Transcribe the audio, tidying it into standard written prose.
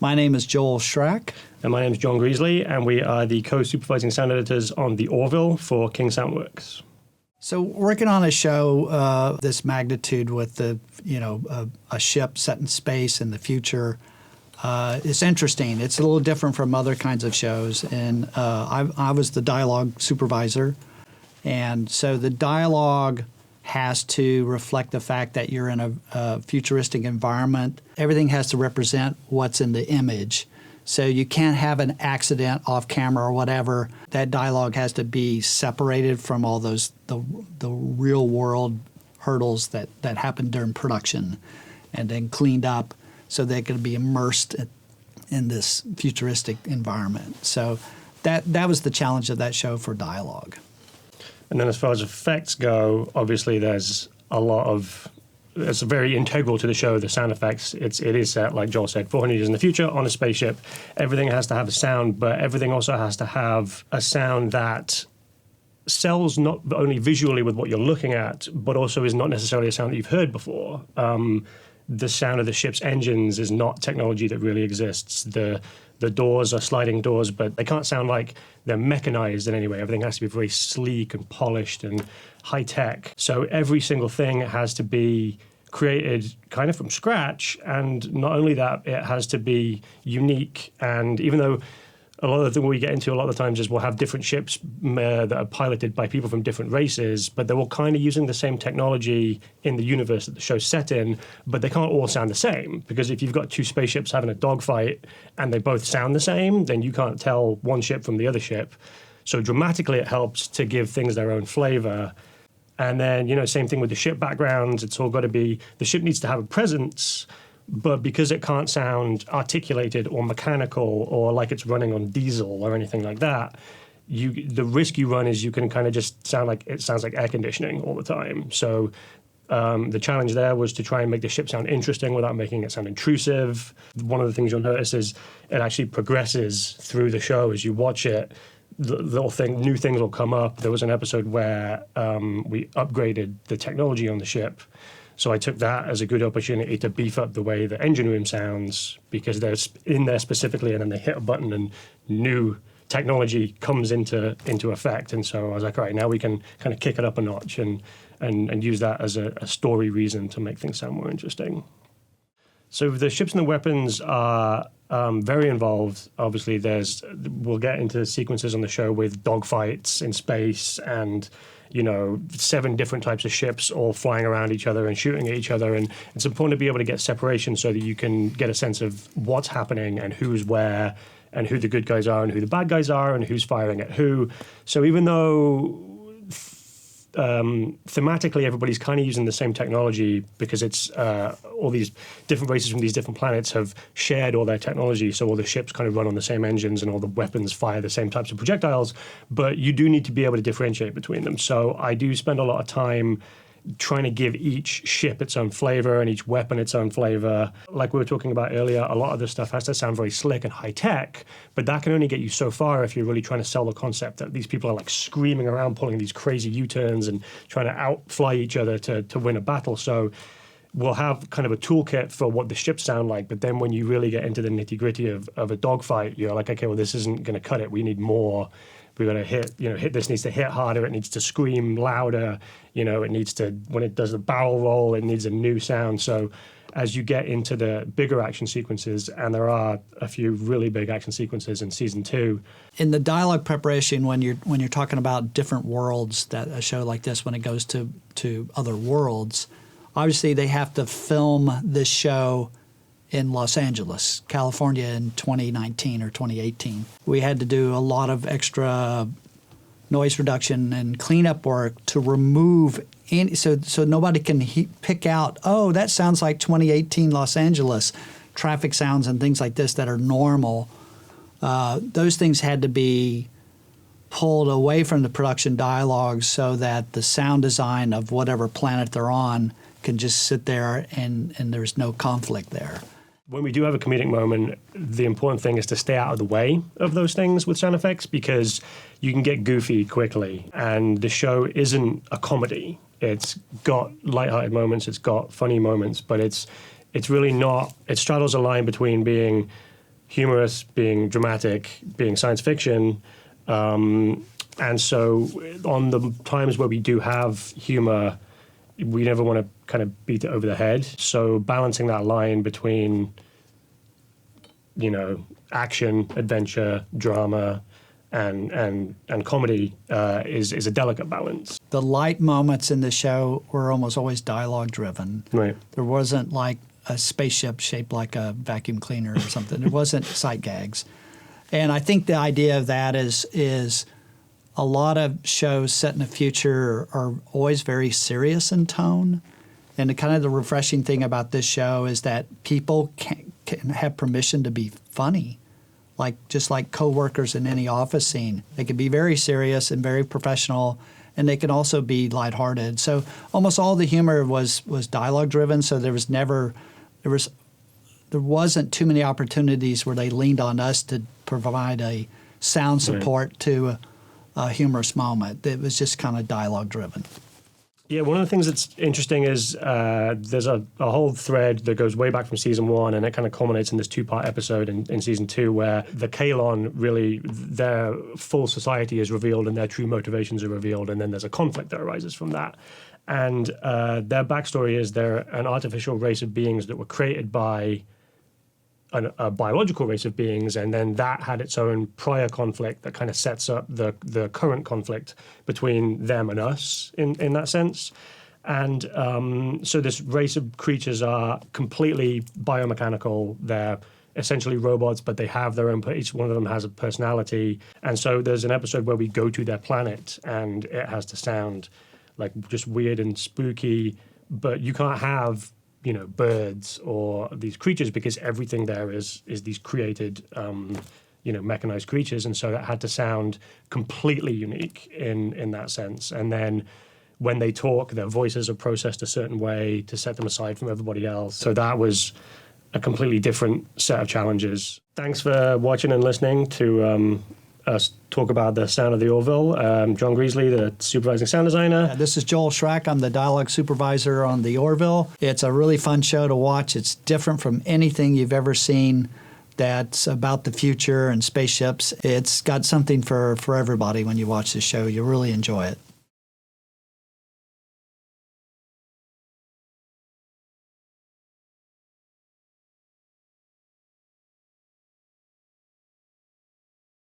My name is Joel Shyrack. And my name is Jonathan Greasley, and we are the co-supervising sound editors on the Orville for King Soundworks. So working on a show this magnitude with a ship set in space in the future is interesting. It's a little different from other kinds of shows, and I was the dialogue supervisor, and so the dialogue has to reflect the fact that you're in a futuristic environment. Everything has to represent what's in the image. So you can't have an accident off camera or whatever. That dialogue has to be separated from all those the real world hurdles that happen during production, and then cleaned up so they can be immersed in this futuristic environment. So that was the challenge of that show for dialogue. And then as far as effects go, obviously there's a lot of, it's very integral to the show, the sound effects. It is set, like Joel said, 400 years in the future on a spaceship. Everything has to have a sound, but everything also has to have a sound that sells not only visually with what you're looking at, but also is not necessarily a sound that you've heard before. The sound of the ship's engines is not technology that really exists. The doors are sliding doors, but they can't sound like they're mechanized in any way. Everything has to be very sleek and polished and high-tech. So every single thing has to be created kind of from scratch, and not only that, it has to be unique. And even though a lot of the things we get into a lot of the times is we'll have different ships that are piloted by people from different races, but they're all kind of using the same technology in the universe that the show's set in, but they can't all sound the same, because if you've got two spaceships having a dogfight and they both sound the same, then you can't tell one ship from the other ship. So dramatically it helps to give things their own flavor. And then, same thing with the ship backgrounds. It's all got to be, the ship needs to have a presence, but because it can't sound articulated or mechanical or like it's running on diesel or anything like that, the risk you run is you can kind of just sound like it sounds like air conditioning all the time. So the challenge there was to try and make the ship sound interesting without making it sound intrusive. One of the things you'll notice is it actually progresses through the show as you watch it. New things will come up. There was an episode where we upgraded the technology on the ship. So I took that as a good opportunity to beef up the way the engine room sounds, because they're in there specifically, and then they hit a button and new technology comes into effect. And so I was like, all right, now we can kind of kick it up a notch and use that as a story reason to make things sound more interesting. So the ships and the weapons are very involved. Obviously, we'll get into sequences on the show with dogfights in space and 7 different types of ships all flying around each other and shooting at each other. And it's important to be able to get separation so that you can get a sense of what's happening and who's where and who the good guys are and who the bad guys are and who's firing at who. So even though thematically everybody's kind of using the same technology, because it's all these different races from these different planets have shared all their technology, so all the ships kind of run on the same engines and all the weapons fire the same types of projectiles, but you do need to be able to differentiate between them. So I do spend a lot of time trying to give each ship its own flavor and each weapon its own flavor. Like we were talking about earlier, a lot of this stuff has to sound very slick and high-tech, but that can only get you so far if you're really trying to sell the concept that these people are like screaming around, pulling these crazy U-turns and trying to outfly each other to win a battle. So we'll have kind of a toolkit for what the ships sound like, but then when you really get into the nitty-gritty of a dogfight, you're like, okay, well, this isn't going to cut it. We need more. We're going to hit this needs to hit harder. It needs to scream louder. It needs to, when it does the barrel roll, it needs a new sound. So as you get into the bigger action sequences, and there are a few really big action sequences in season 2. In the dialogue preparation, when you're talking about different worlds, that a show like this, when it goes to other worlds, obviously they have to film this show in Los Angeles, California in 2019 or 2018. We had to do a lot of extra noise reduction and cleanup work to remove any, so nobody can pick out, oh, that sounds like 2018 Los Angeles, traffic sounds and things like this that are normal. Those things had to be pulled away from the production dialogue so that the sound design of whatever planet they're on can just sit there and there's no conflict there. When we do have a comedic moment, the important thing is to stay out of the way of those things with sound effects, because you can get goofy quickly. And the show isn't a comedy. It's got lighthearted moments, it's got funny moments, but it's really not. It straddles a line between being humorous, being dramatic, being science fiction. And so on the times where we do have humor, we never want to kind of beat it over the head. So balancing that line between, action, adventure, drama, and comedy is a delicate balance. The light moments in the show were almost always dialogue driven. Right. There wasn't like a spaceship shaped like a vacuum cleaner or something. There wasn't sight gags. And I think the idea of that is a lot of shows set in the future are always very serious in tone. And the refreshing thing about this show is that people can have permission to be funny, just like coworkers in any office scene. They can be very serious and very professional, and they can also be lighthearted. So almost all the humor was dialogue driven. So there wasn't too many opportunities where they leaned on us to provide a sound support to a humorous moment. It was just kind of dialogue driven. Yeah, one of the things that's interesting is there's a whole thread that goes way back from season 1, and it kind of culminates in this 2-part episode in season 2, where the Kalon really, their full society is revealed and their true motivations are revealed, and then there's a conflict that arises from that. And their backstory is they're an artificial race of beings that were created by a biological race of beings, and then that had its own prior conflict that kind of sets up the current conflict between them and us in that sense. And so this race of creatures are completely biomechanical. They're essentially robots, but they have their own, each one of them has a personality. And so there's an episode where we go to their planet, and it has to sound like just weird and spooky, but you can't have birds or these creatures because everything there is these created, mechanized creatures. And so that had to sound completely unique in that sense. And then when they talk, their voices are processed a certain way to set them aside from everybody else. So that was a completely different set of challenges. Thanks for watching and listening to us talk about the sound of the Orville. John Greasley, the supervising sound designer. This is Joel Shyrack. I'm the dialogue supervisor on the Orville. It's a really fun show to watch. It's different from anything you've ever seen that's about the future and spaceships. It's got something for everybody when you watch this show. You'll really enjoy it.